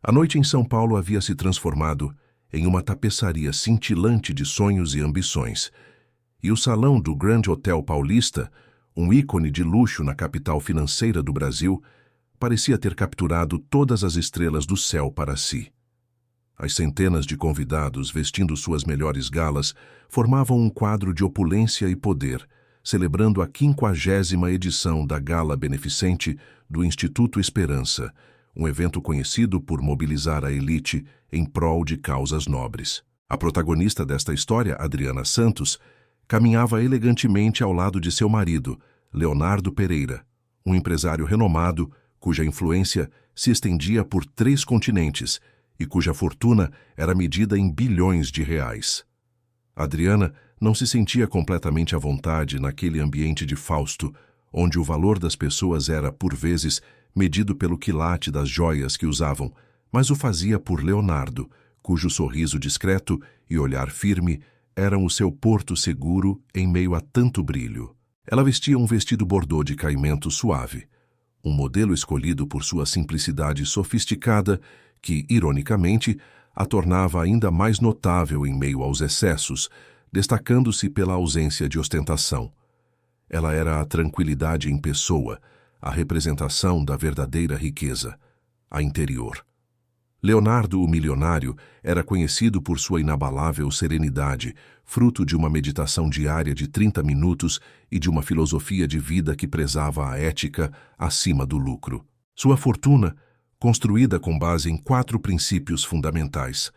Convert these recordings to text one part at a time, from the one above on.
A noite em São Paulo havia se transformado em uma tapeçaria cintilante de sonhos e ambições, e o salão do Grand Hotel Paulista, um ícone de luxo na capital financeira do Brasil, parecia ter capturado todas as estrelas do céu para si. As centenas de convidados, vestindo suas melhores galas, formavam um quadro de opulência e poder, celebrando a 50ª edição da Gala Beneficente do Instituto Esperança, um evento conhecido por mobilizar a elite em prol de causas nobres. A protagonista desta história, Adriana Santos, caminhava elegantemente ao lado de seu marido, Leonardo Pereira, um empresário renomado cuja influência se estendia por 3 continentes e cuja fortuna era medida em bilhões de reais. Adriana não se sentia completamente à vontade naquele ambiente de Fausto, onde o valor das pessoas era, por vezes, medido pelo quilate das joias que usavam, mas o fazia por Leonardo, cujo sorriso discreto e olhar firme eram o seu porto seguro em meio a tanto brilho. Ela vestia um vestido bordô de caimento suave, um modelo escolhido por sua simplicidade sofisticada que, ironicamente, a tornava ainda mais notável em meio aos excessos, destacando-se pela ausência de ostentação. Ela era a tranquilidade em pessoa, a representação da verdadeira riqueza, a interior. Leonardo, o milionário, era conhecido por sua inabalável serenidade, fruto de uma meditação diária de 30 minutos e de uma filosofia de vida que prezava a ética acima do lucro. Sua fortuna, construída com base em 4 princípios fundamentais: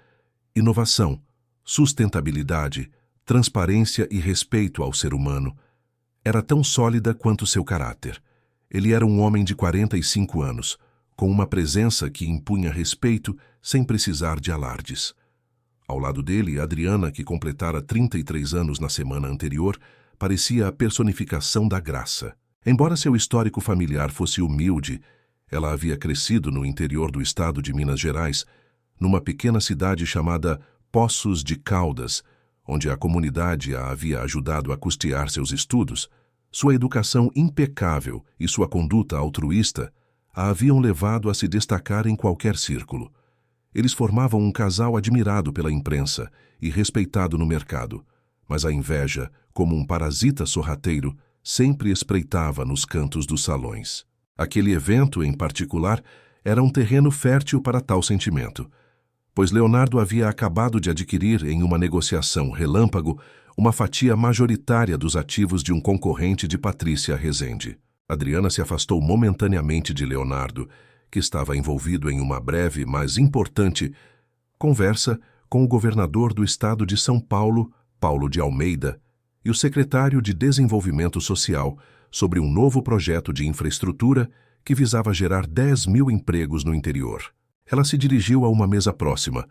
inovação, sustentabilidade, transparência e respeito ao ser humano, era tão sólida quanto seu caráter. Ele era um homem de 45 anos, com uma presença que impunha respeito sem precisar de alardes. Ao lado dele, Adriana, que completara 33 anos na semana anterior, parecia a personificação da graça. Embora seu histórico familiar fosse humilde, ela havia crescido no interior do estado de Minas Gerais, numa pequena cidade chamada Poços de Caldas, onde a comunidade a havia ajudado a custear seus estudos. Sua educação impecável e sua conduta altruísta a haviam levado a se destacar em qualquer círculo. Eles formavam um casal admirado pela imprensa e respeitado no mercado, mas a inveja, como um parasita sorrateiro, sempre espreitava nos cantos dos salões. Aquele evento, em particular, era um terreno fértil para tal sentimento, pois Leonardo havia acabado de adquirir, em uma negociação relâmpago, uma fatia majoritária dos ativos de um concorrente de Patrícia Rezende. Adriana se afastou momentaneamente de Leonardo, que estava envolvido em uma breve, mas importante, conversa com o governador do estado de São Paulo, Paulo de Almeida, e o secretário de Desenvolvimento Social sobre um novo projeto de infraestrutura que visava gerar 10.000 empregos no interior. Ela se dirigiu a uma mesa próxima,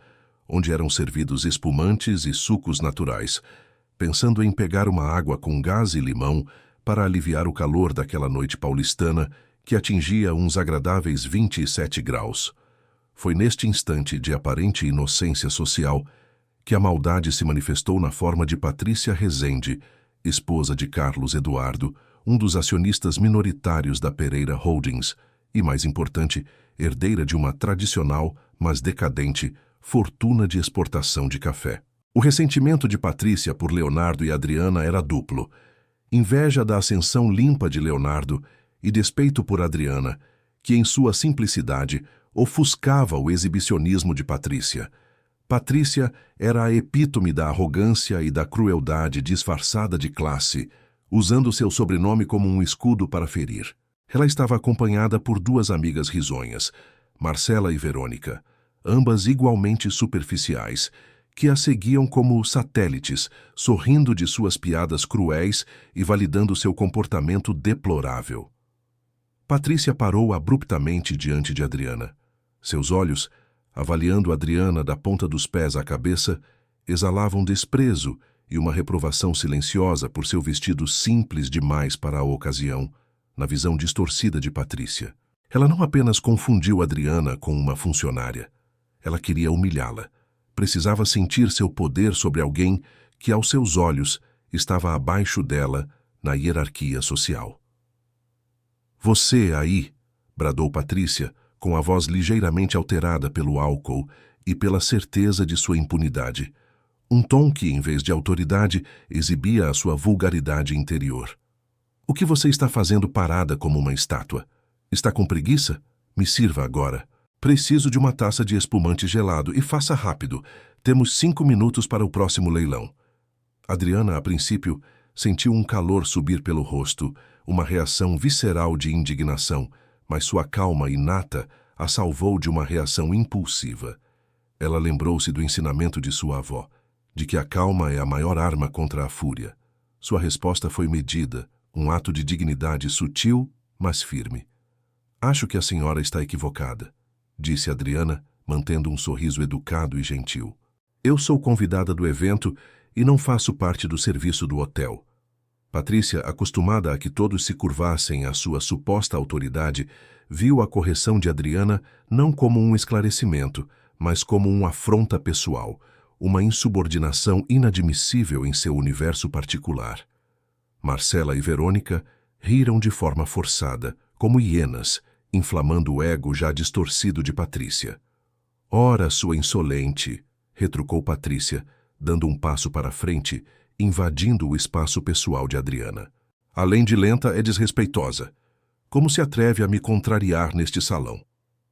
onde eram servidos espumantes e sucos naturais, pensando em pegar uma água com gás e limão para aliviar o calor daquela noite paulistana que atingia uns agradáveis 27 graus. Foi neste instante de aparente inocência social que a maldade se manifestou na forma de Patrícia Rezende, esposa de Carlos Eduardo, um dos acionistas minoritários da Pereira Holdings e, mais importante, herdeira de uma tradicional, mas decadente, fortuna de exportação de café. O ressentimento de Patrícia por Leonardo e Adriana era duplo: inveja da ascensão limpa de Leonardo e despeito por Adriana, que em sua simplicidade ofuscava o exibicionismo de Patrícia. Patrícia era a epítome da arrogância e da crueldade disfarçada de classe, usando seu sobrenome como um escudo para ferir. Ela estava acompanhada por 2 amigas risonhas, Marcela e Verônica, ambas igualmente superficiais, que a seguiam como satélites, sorrindo de suas piadas cruéis e validando seu comportamento deplorável. Patrícia parou abruptamente diante de Adriana. Seus olhos, avaliando Adriana da ponta dos pés à cabeça, exalavam desprezo e uma reprovação silenciosa por seu vestido simples demais para a ocasião, na visão distorcida de Patrícia. Ela não apenas confundiu Adriana com uma funcionária. Ela queria humilhá-la. Precisava sentir seu poder sobre alguém que, aos seus olhos, estava abaixo dela na hierarquia social. "Você aí", bradou Patrícia, com a voz ligeiramente alterada pelo álcool e pela certeza de sua impunidade. Um tom que, em vez de autoridade, exibia a sua vulgaridade interior. O que você está fazendo parada como uma estátua? Está com preguiça? Me sirva agora. Preciso de uma taça de espumante gelado e faça rápido. Temos 5 minutos para o próximo leilão. Adriana, a princípio, sentiu um calor subir pelo rosto, uma reação visceral de indignação, mas sua calma inata a salvou de uma reação impulsiva. Ela lembrou-se do ensinamento de sua avó, de que a calma é a maior arma contra a fúria. Sua resposta foi medida, um ato de dignidade sutil, mas firme. Acho que a senhora está equivocada, disse Adriana, mantendo um sorriso educado e gentil. Eu sou convidada do evento e não faço parte do serviço do hotel. Patrícia, acostumada a que todos se curvassem à sua suposta autoridade, viu a correção de Adriana não como um esclarecimento, mas como uma afronta pessoal, uma insubordinação inadmissível em seu universo particular. Marcela e Verônica riram de forma forçada, como hienas, inflamando o ego já distorcido de Patrícia. Ora, sua insolente, retrucou Patrícia, dando um passo para a frente, invadindo o espaço pessoal de Adriana. Além de lenta, é desrespeitosa. Como se atreve a me contrariar neste salão?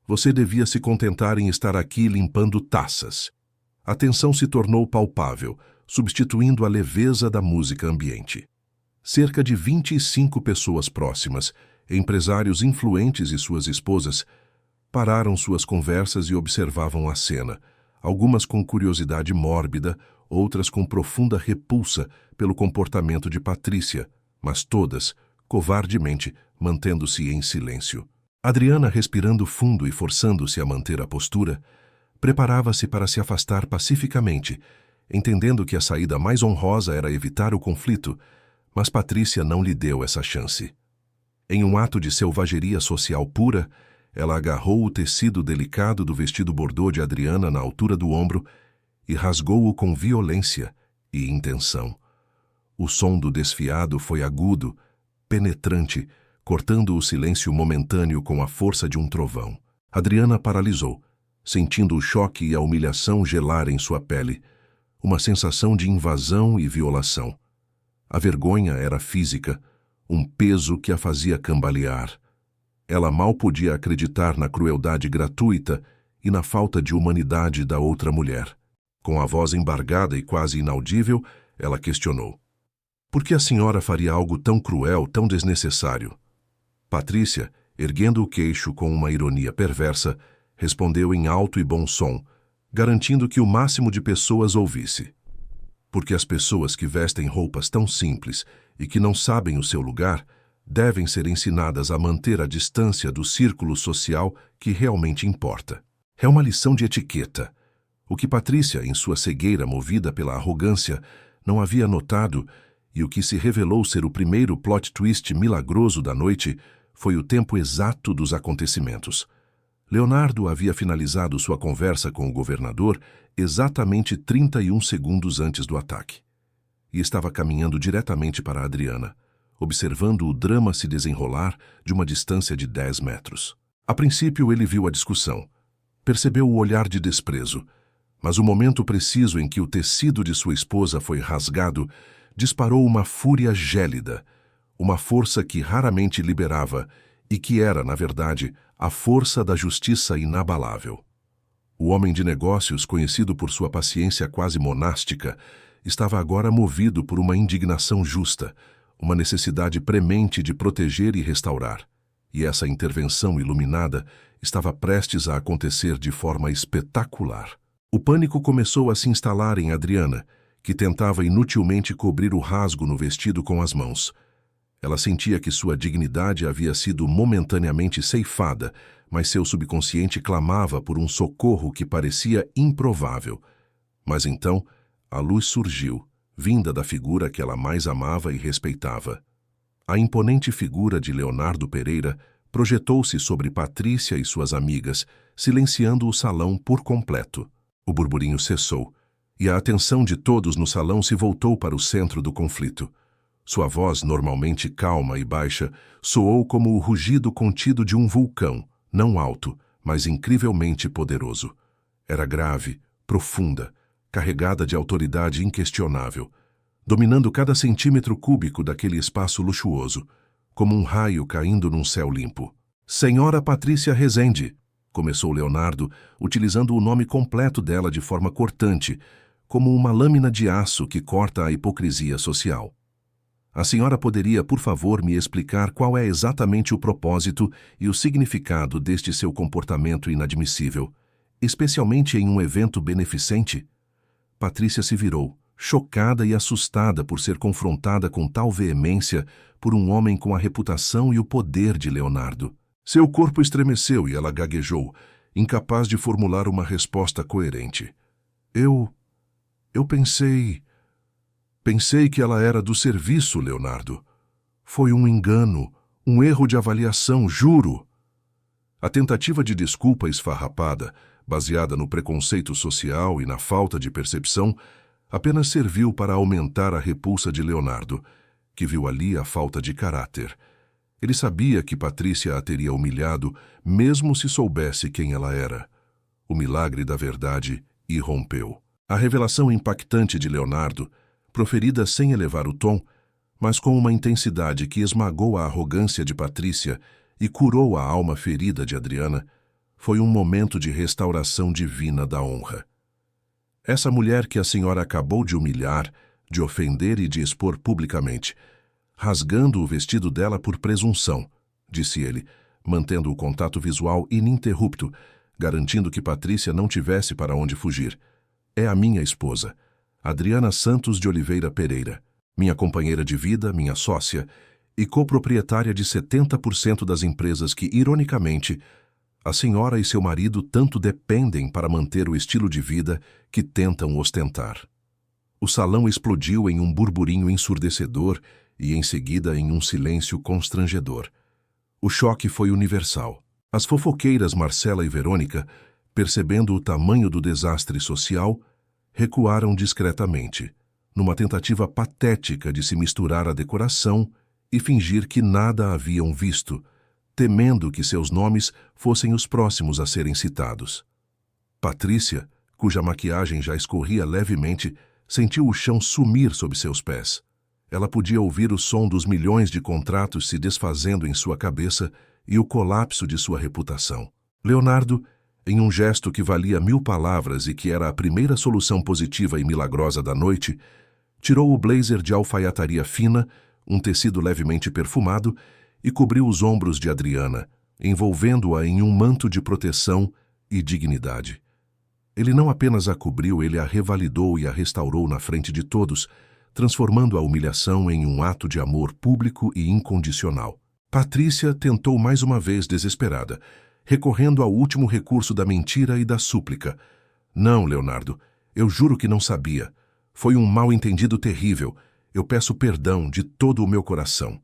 Você devia se contentar em estar aqui limpando taças. A tensão se tornou palpável, substituindo a leveza da música ambiente. Cerca de 25 pessoas próximas, empresários influentes e suas esposas, pararam suas conversas e observavam a cena, algumas com curiosidade mórbida, outras com profunda repulsa pelo comportamento de Patrícia, mas todas, covardemente, mantendo-se em silêncio. Adriana, respirando fundo e forçando-se a manter a postura, preparava-se para se afastar pacificamente, entendendo que a saída mais honrosa era evitar o conflito, mas Patrícia não lhe deu essa chance. Em um ato de selvageria social pura, ela agarrou o tecido delicado do vestido bordô de Adriana na altura do ombro e rasgou-o com violência e intenção. O som do desfiado foi agudo, penetrante, cortando o silêncio momentâneo com a força de um trovão. Adriana paralisou, sentindo o choque e a humilhação gelar em sua pele, uma sensação de invasão e violação. A vergonha era física, um peso que a fazia cambalear. Ela mal podia acreditar na crueldade gratuita e na falta de humanidade da outra mulher. Com a voz embargada e quase inaudível, ela questionou. Por que a senhora faria algo tão cruel, tão desnecessário? Patrícia, erguendo o queixo com uma ironia perversa, respondeu em alto e bom som, garantindo que o máximo de pessoas ouvisse. Porque as pessoas que vestem roupas tão simples e que não sabem o seu lugar devem ser ensinadas a manter a distância do círculo social que realmente importa. É uma lição de etiqueta. O que Patrícia, em sua cegueira movida pela arrogância, não havia notado, e o que se revelou ser o primeiro plot twist milagroso da noite, foi o tempo exato dos acontecimentos. Leonardo havia finalizado sua conversa com o governador exatamente 31 segundos antes do ataque. E estava caminhando diretamente para Adriana, observando o drama se desenrolar de uma distância de 10 metros. A princípio, ele viu a discussão. Percebeu o olhar de desprezo, mas o momento preciso em que o tecido de sua esposa foi rasgado disparou uma fúria gélida, uma força que raramente liberava e que era, na verdade, a força da justiça inabalável. O homem de negócios, conhecido por sua paciência quase monástica, estava agora movido por uma indignação justa, uma necessidade premente de proteger e restaurar. E essa intervenção iluminada estava prestes a acontecer de forma espetacular. O pânico começou a se instalar em Adriana, que tentava inutilmente cobrir o rasgo no vestido com as mãos. Ela sentia que sua dignidade havia sido momentaneamente ceifada, mas seu subconsciente clamava por um socorro que parecia improvável. Mas então, a luz surgiu, vinda da figura que ela mais amava e respeitava. A imponente figura de Leonardo Pereira projetou-se sobre Patrícia e suas amigas, silenciando o salão por completo. O burburinho cessou, e a atenção de todos no salão se voltou para o centro do conflito. Sua voz, normalmente calma e baixa, soou como o rugido contido de um vulcão, não alto, mas incrivelmente poderoso. Era grave, profunda, carregada de autoridade inquestionável, dominando cada centímetro cúbico daquele espaço luxuoso, como um raio caindo num céu limpo. Senhora Patrícia Rezende, começou Leonardo, utilizando o nome completo dela de forma cortante, como uma lâmina de aço que corta a hipocrisia social. A senhora poderia, por favor, me explicar qual é exatamente o propósito e o significado deste seu comportamento inadmissível, especialmente em um evento beneficente? Patrícia se virou, chocada e assustada por ser confrontada com tal veemência por um homem com a reputação e o poder de Leonardo. Seu corpo estremeceu e ela gaguejou, incapaz de formular uma resposta coerente. Eu pensei que ela era do serviço, Leonardo. Foi um engano, um erro de avaliação, juro. A tentativa de desculpa esfarrapada, baseada no preconceito social e na falta de percepção, apenas serviu para aumentar a repulsa de Leonardo, que viu ali a falta de caráter. Ele sabia que Patrícia a teria humilhado, mesmo se soubesse quem ela era. O milagre da verdade irrompeu. A revelação impactante de Leonardo, proferida sem elevar o tom, mas com uma intensidade que esmagou a arrogância de Patrícia e curou a alma ferida de Adriana, foi um momento de restauração divina da honra. Essa mulher que a senhora acabou de humilhar, de ofender e de expor publicamente, rasgando o vestido dela por presunção, disse ele, mantendo o contato visual ininterrupto, garantindo que Patrícia não tivesse para onde fugir. É a minha esposa, Adriana Santos de Oliveira Pereira, minha companheira de vida, minha sócia e coproprietária de 70% das empresas que, ironicamente, a senhora e seu marido tanto dependem para manter o estilo de vida que tentam ostentar. O salão explodiu em um burburinho ensurdecedor e, em seguida, em um silêncio constrangedor. O choque foi universal. As fofoqueiras Marcela e Verônica, percebendo o tamanho do desastre social, recuaram discretamente, numa tentativa patética de se misturar à decoração e fingir que nada haviam visto, temendo que seus nomes fossem os próximos a serem citados. Patrícia, cuja maquiagem já escorria levemente, sentiu o chão sumir sob seus pés. Ela podia ouvir o som dos milhões de contratos se desfazendo em sua cabeça e o colapso de sua reputação. Leonardo, em um gesto que valia 1000 palavras e que era a primeira solução positiva e milagrosa da noite, tirou o blazer de alfaiataria fina, um tecido levemente perfumado, e cobriu os ombros de Adriana, envolvendo-a em um manto de proteção e dignidade. Ele não apenas a cobriu, ele a revalidou e a restaurou na frente de todos, transformando a humilhação em um ato de amor público e incondicional. Patrícia tentou mais uma vez desesperada, recorrendo ao último recurso da mentira e da súplica. Não, Leonardo, eu juro que não sabia. Foi um mal-entendido terrível. Eu peço perdão de todo o meu coração.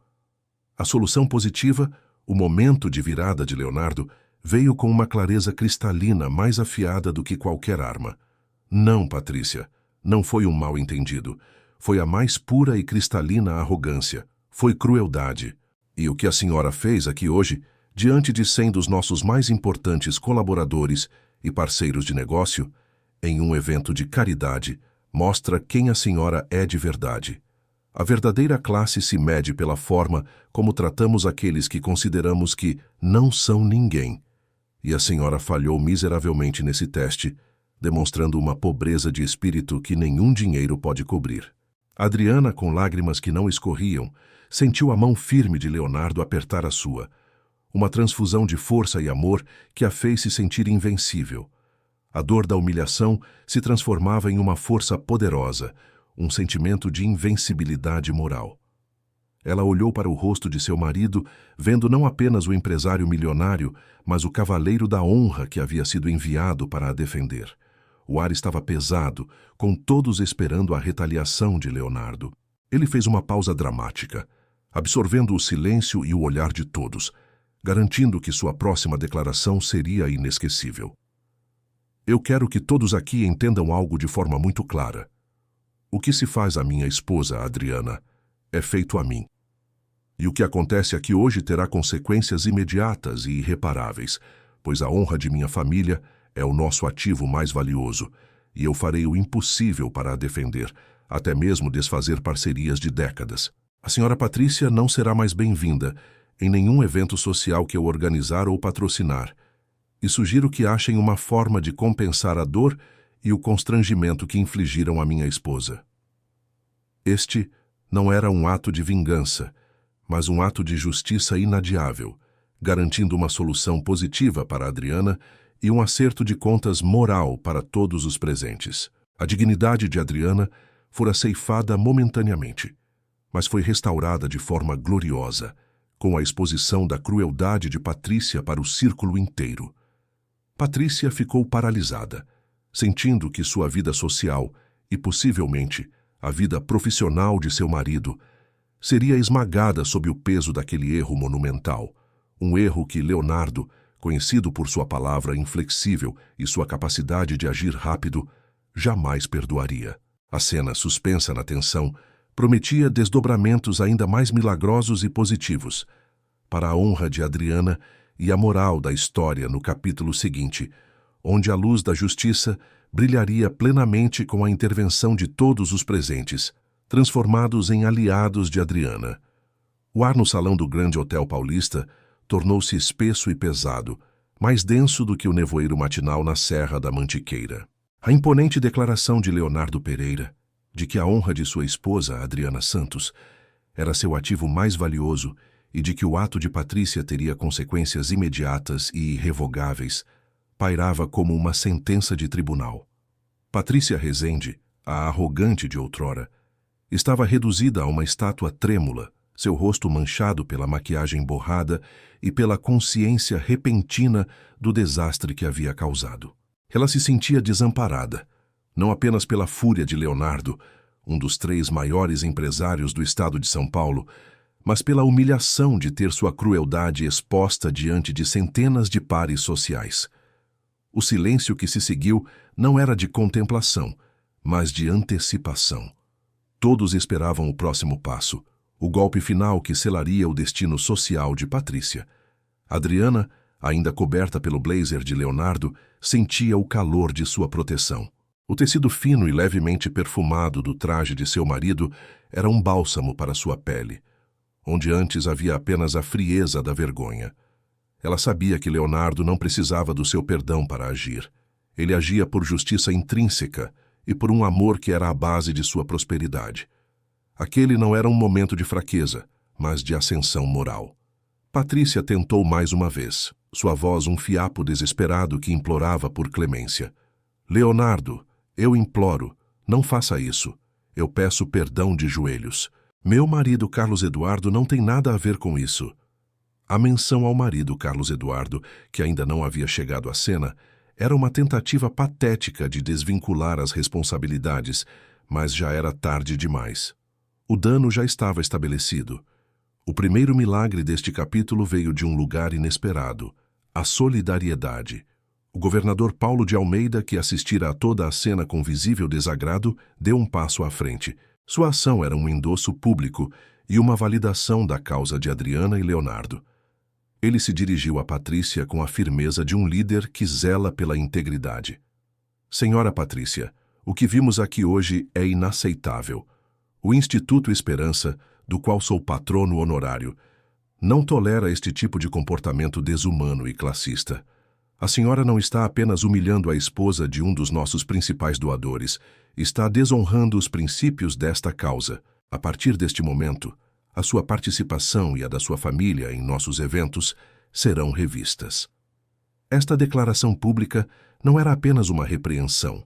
A solução positiva, o momento de virada de Leonardo, veio com uma clareza cristalina mais afiada do que qualquer arma. Não, Patrícia, não foi um mal-entendido. Foi a mais pura e cristalina arrogância. Foi crueldade. E o que a senhora fez aqui hoje, diante de 100 dos nossos mais importantes colaboradores e parceiros de negócio, em um evento de caridade, mostra quem a senhora é de verdade. A verdadeira classe se mede pela forma como tratamos aqueles que consideramos que não são ninguém. E a senhora falhou miseravelmente nesse teste, demonstrando uma pobreza de espírito que nenhum dinheiro pode cobrir. Adriana, com lágrimas que não escorriam, sentiu a mão firme de Leonardo apertar a sua. Uma transfusão de força e amor que a fez se sentir invencível. A dor da humilhação se transformava em uma força poderosa, um sentimento de invencibilidade moral. Ela olhou para o rosto de seu marido, vendo não apenas o empresário milionário, mas o cavaleiro da honra que havia sido enviado para a defender. O ar estava pesado, com todos esperando a retaliação de Leonardo. Ele fez uma pausa dramática, absorvendo o silêncio e o olhar de todos, garantindo que sua próxima declaração seria inesquecível. Eu quero que todos aqui entendam algo de forma muito clara. O que se faz à minha esposa, Adriana, é feito a mim. E o que acontece aqui hoje terá consequências imediatas e irreparáveis, pois a honra de minha família é o nosso ativo mais valioso, e eu farei o impossível para a defender, até mesmo desfazer parcerias de décadas. A senhora Patrícia não será mais bem-vinda em nenhum evento social que eu organizar ou patrocinar, e sugiro que achem uma forma de compensar a dor e o constrangimento que infligiram à minha esposa. Este não era um ato de vingança, mas um ato de justiça inadiável, garantindo uma solução positiva para Adriana e um acerto de contas moral para todos os presentes. A dignidade de Adriana fora ceifada momentaneamente, mas foi restaurada de forma gloriosa, com a exposição da crueldade de Patrícia para o círculo inteiro. Patrícia ficou paralisada, sentindo que sua vida social e, possivelmente, a vida profissional de seu marido seria esmagada sob o peso daquele erro monumental, um erro que Leonardo, conhecido por sua palavra inflexível e sua capacidade de agir rápido, jamais perdoaria. A cena, suspensa na tensão, prometia desdobramentos ainda mais milagrosos e positivos, para a honra de Adriana e a moral da história no capítulo seguinte, onde a luz da justiça brilharia plenamente com a intervenção de todos os presentes, transformados em aliados de Adriana. O ar no salão do Grande Hotel Paulista tornou-se espesso e pesado, mais denso do que o nevoeiro matinal na Serra da Mantiqueira. A imponente declaração de Leonardo Pereira, de que a honra de sua esposa, Adriana Santos, era seu ativo mais valioso e de que o ato de Patrícia teria consequências imediatas e irrevogáveis, pairava como uma sentença de tribunal. Patrícia Rezende, a arrogante de outrora, estava reduzida a uma estátua trêmula, seu rosto manchado pela maquiagem borrada e pela consciência repentina do desastre que havia causado. Ela se sentia desamparada, não apenas pela fúria de Leonardo, um dos 3 maiores empresários do estado de São Paulo, mas pela humilhação de ter sua crueldade exposta diante de centenas de pares sociais. O silêncio que se seguiu não era de contemplação, mas de antecipação. Todos esperavam o próximo passo, o golpe final que selaria o destino social de Patrícia. Adriana, ainda coberta pelo blazer de Leonardo, sentia o calor de sua proteção. O tecido fino e levemente perfumado do traje de seu marido era um bálsamo para sua pele, onde antes havia apenas a frieza da vergonha. Ela sabia que Leonardo não precisava do seu perdão para agir. Ele agia por justiça intrínseca e por um amor que era a base de sua prosperidade. Aquele não era um momento de fraqueza, mas de ascensão moral. Patrícia tentou mais uma vez, sua voz um fiapo desesperado que implorava por clemência. Leonardo, eu imploro, não faça isso. Eu peço perdão de joelhos. Meu marido Carlos Eduardo não tem nada a ver com isso. A menção ao marido Carlos Eduardo, que ainda não havia chegado à cena, era uma tentativa patética de desvincular as responsabilidades, mas já era tarde demais. O dano já estava estabelecido. O primeiro milagre deste capítulo veio de um lugar inesperado, a solidariedade. O governador Paulo de Almeida, que assistira a toda a cena com visível desagrado, deu um passo à frente. Sua ação era um endosso público e uma validação da causa de Adriana e Leonardo. Ele se dirigiu a Patrícia com a firmeza de um líder que zela pela integridade. Senhora Patrícia, o que vimos aqui hoje é inaceitável. O Instituto Esperança, do qual sou patrono honorário, não tolera este tipo de comportamento desumano e classista. A senhora não está apenas humilhando a esposa de um dos nossos principais doadores, está desonrando os princípios desta causa. A partir deste momento, a sua participação e a da sua família em nossos eventos serão revistas. Esta declaração pública não era apenas uma repreensão.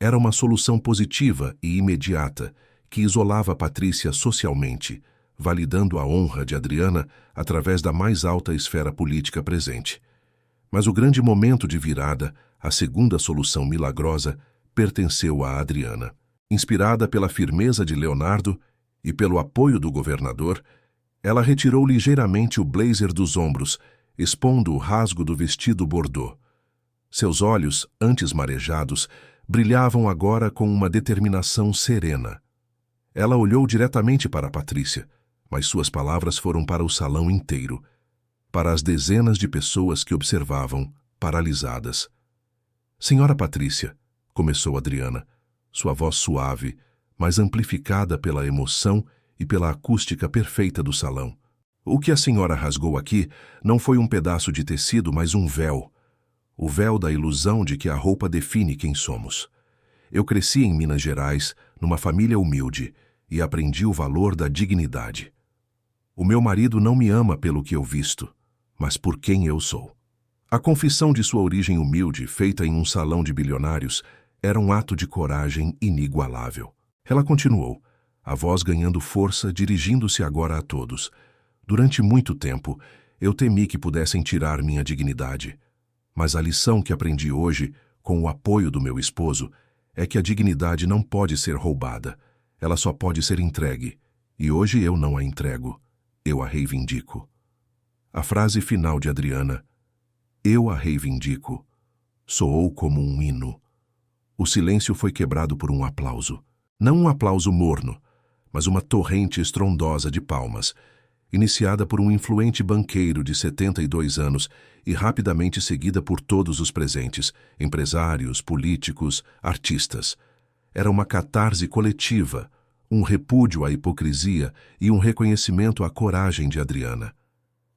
Era uma solução positiva e imediata que isolava Patrícia socialmente, validando a honra de Adriana através da mais alta esfera política presente. Mas o grande momento de virada, a segunda solução milagrosa, pertenceu a Adriana. Inspirada pela firmeza de Leonardo e pelo apoio do governador, ela retirou ligeiramente o blazer dos ombros, expondo o rasgo do vestido bordô. Seus olhos, antes marejados, brilhavam agora com uma determinação serena. Ela olhou diretamente para Patrícia, mas suas palavras foram para o salão inteiro, para as dezenas de pessoas que observavam paralisadas. Senhora Patrícia, começou Adriana, sua voz suave, mas amplificada pela emoção e pela acústica perfeita do salão. O que a senhora rasgou aqui não foi um pedaço de tecido, mas um véu. O véu da ilusão de que a roupa define quem somos. Eu cresci em Minas Gerais, numa família humilde, e aprendi o valor da dignidade. O meu marido não me ama pelo que eu visto, mas por quem eu sou. A confissão de sua origem humilde, feita em um salão de bilionários, era um ato de coragem inigualável. Ela continuou, a voz ganhando força, dirigindo-se agora a todos. Durante muito tempo, eu temi que pudessem tirar minha dignidade. Mas a lição que aprendi hoje, com o apoio do meu esposo, é que a dignidade não pode ser roubada. Ela só pode ser entregue. E hoje eu não a entrego. Eu a reivindico. A frase final de Adriana, eu a reivindico, soou como um hino. O silêncio foi quebrado por um aplauso. Não um aplauso morno, mas uma torrente estrondosa de palmas, iniciada por um influente banqueiro de 72 anos e rapidamente seguida por todos os presentes, empresários, políticos, artistas. Era uma catarse coletiva, um repúdio à hipocrisia e um reconhecimento à coragem de Adriana.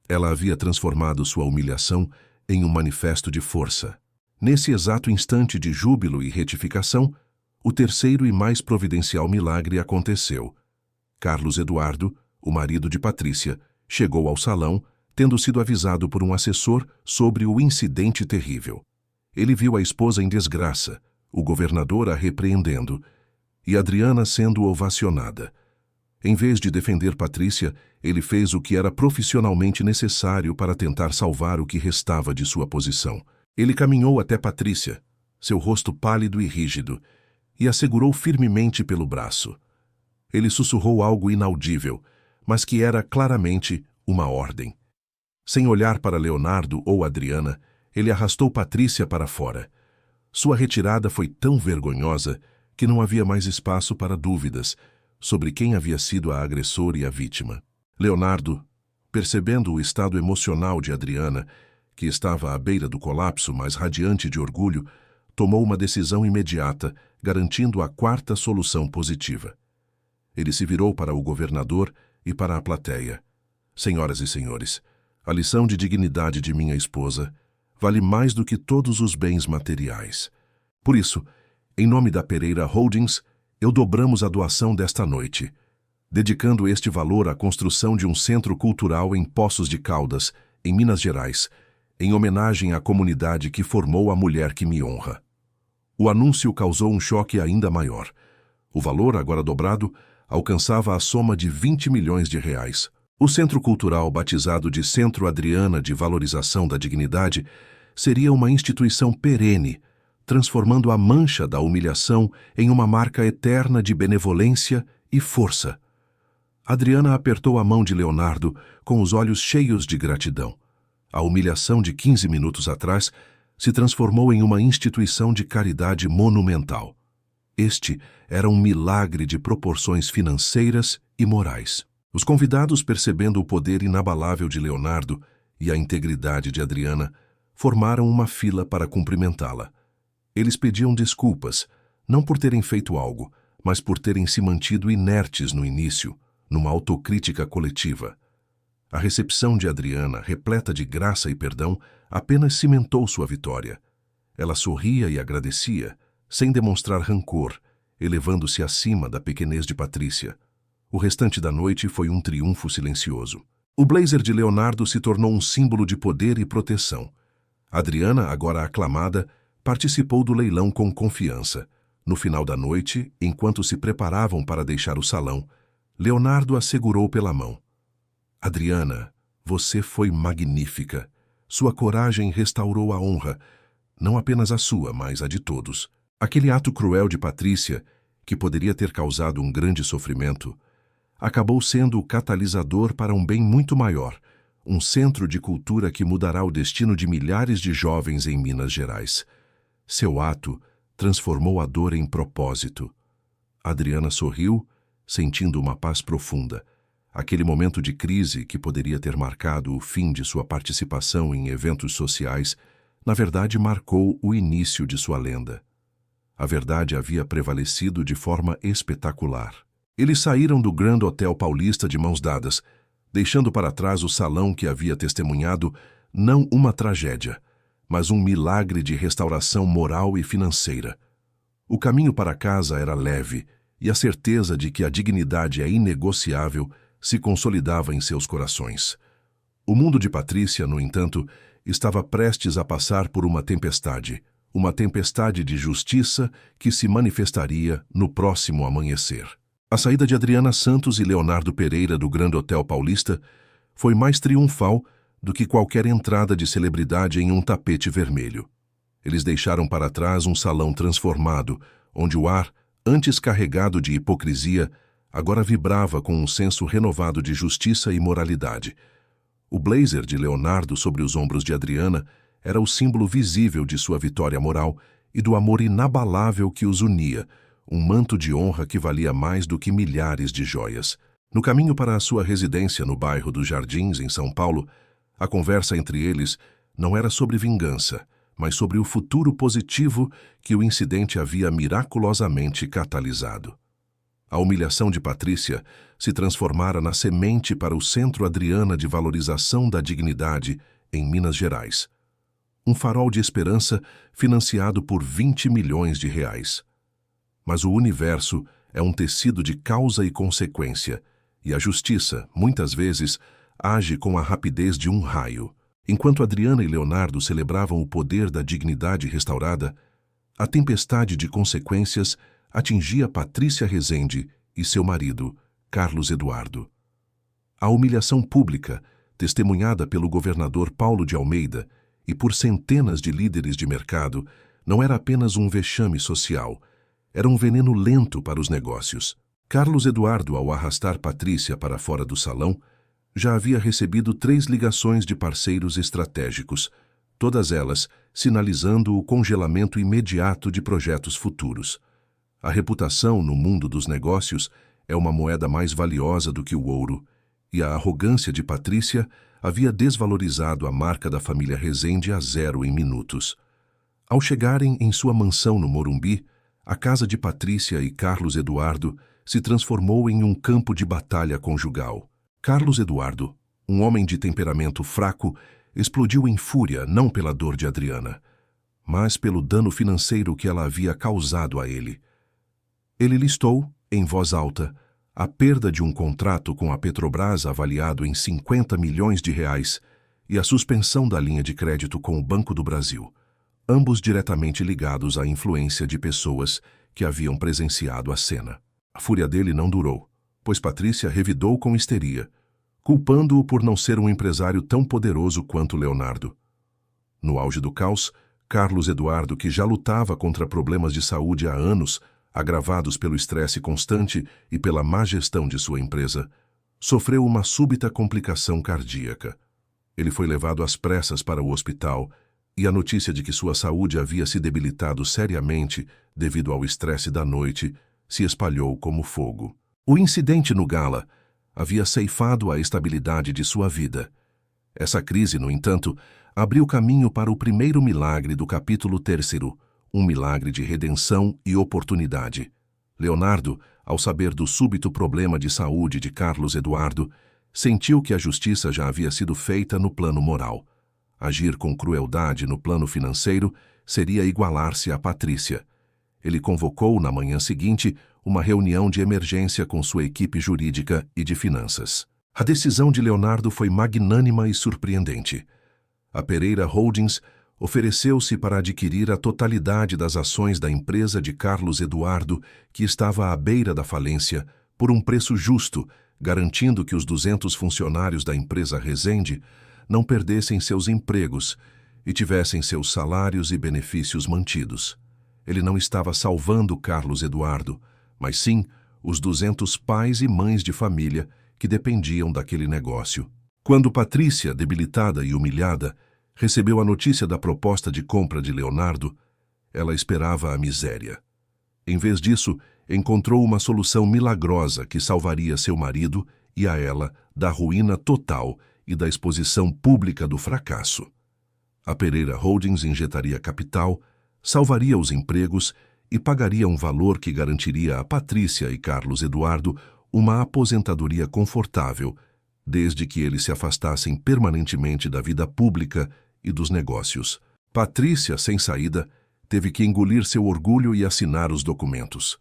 Ela havia transformado sua humilhação em um manifesto de força. Nesse exato instante de júbilo e retificação, o terceiro e mais providencial milagre aconteceu. Carlos Eduardo, o marido de Patrícia, chegou ao salão, tendo sido avisado por um assessor sobre o incidente terrível. Ele viu a esposa em desgraça, o governador a repreendendo, e Adriana sendo ovacionada. Em vez de defender Patrícia, ele fez o que era profissionalmente necessário para tentar salvar o que restava de sua posição. Ele caminhou até Patrícia, seu rosto pálido e rígido, e a segurou firmemente pelo braço. Ele sussurrou algo inaudível, mas que era claramente uma ordem. Sem olhar para Leonardo ou Adriana, ele arrastou Patrícia para fora. Sua retirada foi tão vergonhosa que não havia mais espaço para dúvidas sobre quem havia sido a agressora e a vítima. Leonardo, percebendo o estado emocional de Adriana, que estava à beira do colapso, mas radiante de orgulho, tomou uma decisão imediata, garantindo a quarta solução positiva. Ele se virou para o governador e para a plateia. Senhoras e senhores, a lição de dignidade de minha esposa vale mais do que todos os bens materiais. Por isso, em nome da Pereira Holdings, eu dobramos a doação desta noite, dedicando este valor à construção de um centro cultural em Poços de Caldas, em Minas Gerais, em homenagem à comunidade que formou a mulher que me honra. O anúncio causou um choque ainda maior. O valor, agora dobrado, alcançava a soma de 20 milhões de reais. O Centro Cultural, batizado de Centro Adriana de Valorização da Dignidade, seria uma instituição perene, transformando a mancha da humilhação em uma marca eterna de benevolência e força. Adriana apertou a mão de Leonardo com os olhos cheios de gratidão. A humilhação de 15 minutos atrás se transformou em uma instituição de caridade monumental. Este era um milagre de proporções financeiras e morais. Os convidados, percebendo o poder inabalável de Leonardo e a integridade de Adriana, formaram uma fila para cumprimentá-la. Eles pediam desculpas, não por terem feito algo, mas por terem se mantido inertes no início, numa autocrítica coletiva. A recepção de Adriana, repleta de graça e perdão, apenas cimentou sua vitória. Ela sorria e agradecia, sem demonstrar rancor, elevando-se acima da pequenez de Patrícia. O restante da noite foi um triunfo silencioso. O blazer de Leonardo se tornou um símbolo de poder e proteção. Adriana, agora aclamada, participou do leilão com confiança. No final da noite, enquanto se preparavam para deixar o salão, Leonardo a segurou pela mão. Adriana, você foi magnífica. Sua coragem restaurou a honra, não apenas a sua, mas a de todos. Aquele ato cruel de Patrícia, que poderia ter causado um grande sofrimento, acabou sendo o catalisador para um bem muito maior, um centro de cultura que mudará o destino de milhares de jovens em Minas Gerais. Seu ato transformou a dor em propósito. Adriana sorriu, sentindo uma paz profunda. Aquele momento de crise que poderia ter marcado o fim de sua participação em eventos sociais na verdade marcou o início de sua lenda. A verdade havia prevalecido de forma espetacular. Eles saíram do Grand Hotel Paulista de mãos dadas, deixando para trás o salão que havia testemunhado não uma tragédia, mas um milagre de restauração moral e financeira. O caminho para casa era leve, e a certeza de que a dignidade é inegociável se consolidava em seus corações. O mundo de Patrícia, no entanto, estava prestes a passar por uma tempestade de justiça que se manifestaria no próximo amanhecer. A saída de Adriana Santos e Leonardo Pereira do Grand Hotel Paulista foi mais triunfal do que qualquer entrada de celebridade em um tapete vermelho. Eles deixaram para trás um salão transformado, onde o ar, antes carregado de hipocrisia, agora vibrava com um senso renovado de justiça e moralidade. O blazer de Leonardo sobre os ombros de Adriana era o símbolo visível de sua vitória moral e do amor inabalável que os unia, um manto de honra que valia mais do que milhares de joias. No caminho para a sua residência no bairro dos Jardins, em São Paulo, a conversa entre eles não era sobre vingança, mas sobre o futuro positivo que o incidente havia miraculosamente catalisado. A humilhação de Patrícia se transformara na semente para o Centro Adriana de Valorização da Dignidade, em Minas Gerais. Um farol de esperança financiado por 20 milhões de reais. Mas o universo é um tecido de causa e consequência, e a justiça, muitas vezes, age com a rapidez de um raio. Enquanto Adriana e Leonardo celebravam o poder da dignidade restaurada, a tempestade de consequências atingia Patrícia Rezende e seu marido, Carlos Eduardo. A humilhação pública, testemunhada pelo governador Paulo de Almeida e por centenas de líderes de mercado, não era apenas um vexame social, era um veneno lento para os negócios. Carlos Eduardo, ao arrastar Patrícia para fora do salão, já havia recebido 3 ligações de parceiros estratégicos, todas elas sinalizando o congelamento imediato de projetos futuros. A reputação no mundo dos negócios é uma moeda mais valiosa do que o ouro, e a arrogância de Patrícia havia desvalorizado a marca da família Rezende a zero em minutos. Ao chegarem em sua mansão no Morumbi, a casa de Patrícia e Carlos Eduardo se transformou em um campo de batalha conjugal. Carlos Eduardo, um homem de temperamento fraco, explodiu em fúria não pela dor de Adriana, mas pelo dano financeiro que ela havia causado a ele. Ele listou, em voz alta, a perda de um contrato com a Petrobras avaliado em 50 milhões de reais e a suspensão da linha de crédito com o Banco do Brasil, ambos diretamente ligados à influência de pessoas que haviam presenciado a cena. A fúria dele não durou, pois Patrícia revidou com histeria, culpando-o por não ser um empresário tão poderoso quanto Leonardo. No auge do caos, Carlos Eduardo, que já lutava contra problemas de saúde há anos, agravados pelo estresse constante e pela má gestão de sua empresa, sofreu uma súbita complicação cardíaca. Ele foi levado às pressas para o hospital e a notícia de que sua saúde havia se debilitado seriamente devido ao estresse da noite se espalhou como fogo. O incidente no Gala havia ceifado a estabilidade de sua vida. Essa crise, no entanto, abriu caminho para o primeiro milagre do capítulo 3º, um milagre de redenção e oportunidade. Leonardo, ao saber do súbito problema de saúde de Carlos Eduardo, sentiu que a justiça já havia sido feita no plano moral. Agir com crueldade no plano financeiro seria igualar-se a Patrícia. Ele convocou, na manhã seguinte, uma reunião de emergência com sua equipe jurídica e de finanças. A decisão de Leonardo foi magnânima e surpreendente. A Pereira Holdings ofereceu-se para adquirir a totalidade das ações da empresa de Carlos Eduardo, que estava à beira da falência, por um preço justo, garantindo que os 200 funcionários da empresa Rezende não perdessem seus empregos e tivessem seus salários e benefícios mantidos. Ele não estava salvando Carlos Eduardo, mas sim os 200 pais e mães de família que dependiam daquele negócio. Quando Patrícia, debilitada e humilhada, recebeu a notícia da proposta de compra de Leonardo, ela esperava a miséria. Em vez disso, encontrou uma solução milagrosa que salvaria seu marido e a ela da ruína total e da exposição pública do fracasso. A Pereira Holdings injetaria capital, salvaria os empregos e pagaria um valor que garantiria a Patrícia e Carlos Eduardo uma aposentadoria confortável, desde que eles se afastassem permanentemente da vida pública e dos negócios. Patrícia, sem saída, teve que engolir seu orgulho e assinar os documentos.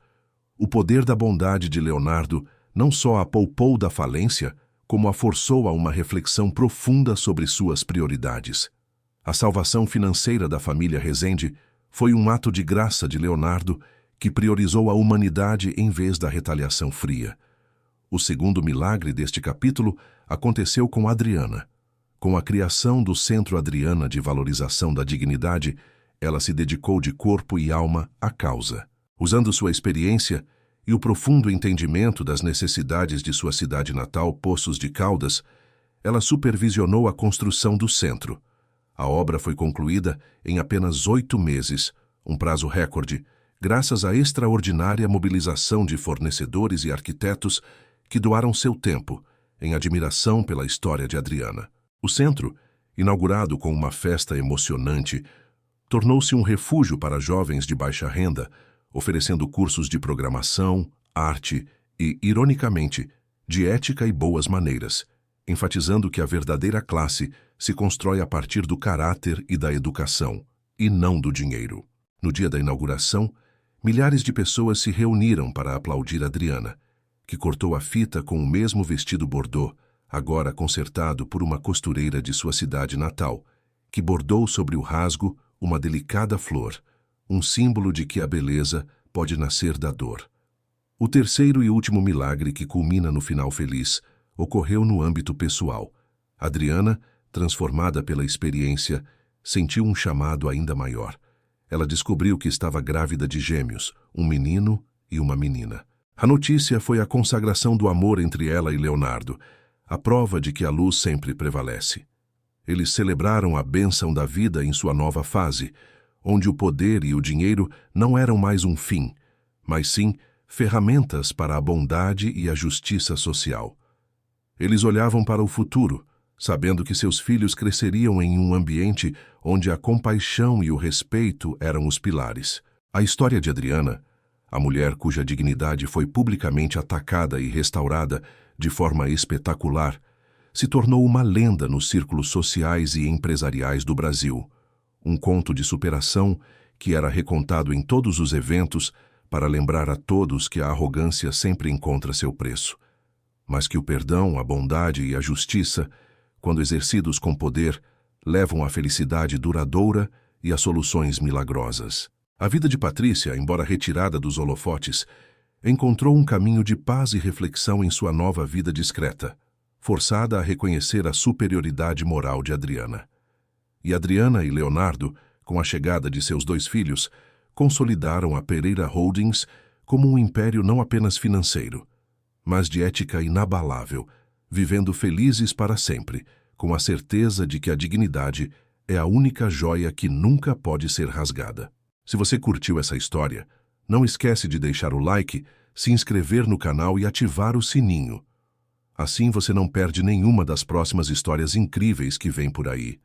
O poder da bondade de Leonardo não só a poupou da falência, como a forçou a uma reflexão profunda sobre suas prioridades. A salvação financeira da família Rezende foi um ato de graça de Leonardo que priorizou a humanidade em vez da retaliação fria. O segundo milagre deste capítulo aconteceu com Adriana. Com a criação do Centro Adriana de Valorização da Dignidade, ela se dedicou de corpo e alma à causa. Usando sua experiência e o profundo entendimento das necessidades de sua cidade natal, Poços de Caldas, ela supervisionou a construção do centro. A obra foi concluída em apenas 8 meses, um prazo recorde, graças à extraordinária mobilização de fornecedores e arquitetos que doaram seu tempo, em admiração pela história de Adriana. O centro, inaugurado com uma festa emocionante, tornou-se um refúgio para jovens de baixa renda, oferecendo cursos de programação, arte e, ironicamente, de ética e boas maneiras, enfatizando que a verdadeira classe se constrói a partir do caráter e da educação, e não do dinheiro. No dia da inauguração, milhares de pessoas se reuniram para aplaudir Adriana, que cortou a fita com o mesmo vestido bordô, agora consertado por uma costureira de sua cidade natal, que bordou sobre o rasgo uma delicada flor, um símbolo de que a beleza pode nascer da dor. O terceiro e último milagre que culmina no final feliz ocorreu no âmbito pessoal. Adriana, transformada pela experiência, sentiu um chamado ainda maior. Ela descobriu que estava grávida de gêmeos, um menino e uma menina. A notícia foi a consagração do amor entre ela e Leonardo, a prova de que a luz sempre prevalece. Eles celebraram a bênção da vida em sua nova fase, onde o poder e o dinheiro não eram mais um fim, mas sim ferramentas para a bondade e a justiça social. Eles olhavam para o futuro, sabendo que seus filhos cresceriam em um ambiente onde a compaixão e o respeito eram os pilares. A história de Adriana, a mulher cuja dignidade foi publicamente atacada e restaurada de forma espetacular, se tornou uma lenda nos círculos sociais e empresariais do Brasil. Um conto de superação que era recontado em todos os eventos para lembrar a todos que a arrogância sempre encontra seu preço, mas que o perdão, a bondade e a justiça, quando exercidos com poder, levam à felicidade duradoura e a soluções milagrosas. A vida de Patrícia, embora retirada dos holofotes, encontrou um caminho de paz e reflexão em sua nova vida discreta, forçada a reconhecer a superioridade moral de Adriana. E Adriana e Leonardo, com a chegada de seus 2 filhos, consolidaram a Pereira Holdings como um império não apenas financeiro, mas de ética inabalável, vivendo felizes para sempre, com a certeza de que a dignidade é a única joia que nunca pode ser rasgada. Se você curtiu essa história, não esquece de deixar o like, se inscrever no canal e ativar o sininho. Assim você não perde nenhuma das próximas histórias incríveis que vêm por aí.